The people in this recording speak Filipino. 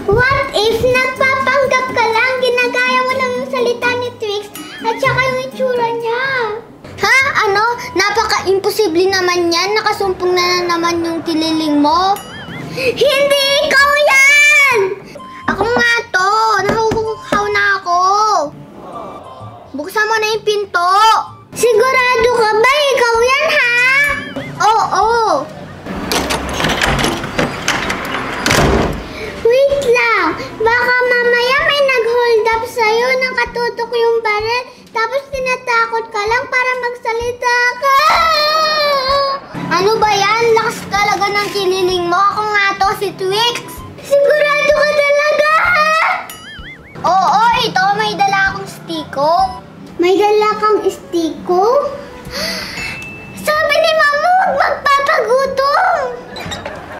What if nagpapanggap ka lang, ginagaya mo lang yung salita ni Twix at saka yung itsura niya? Ha? Ano? Napaka-imposible naman yan. Nakasumpong na naman yung kililing mo. Hindi ikaw yan! Ako nga to. Nahuhuhaw na ako. Buksan mo na yung pinto. Sigurado ka ba? Ikaw yan, ha? Oo. Wait lang. Baka mamaya may nag-hold up sa'yo. Nakatutok yung baril. Tapos tinatakot ka lang para magsalita ka. Ano ba yan? Lakas talaga ng kililing mo. Ako nga to, si Twix. Sigurado ka talaga, ha? Oo, ito. May dala akong stiko. May dala kang stiko? Sabi ni Mama, huwag magpapagutom.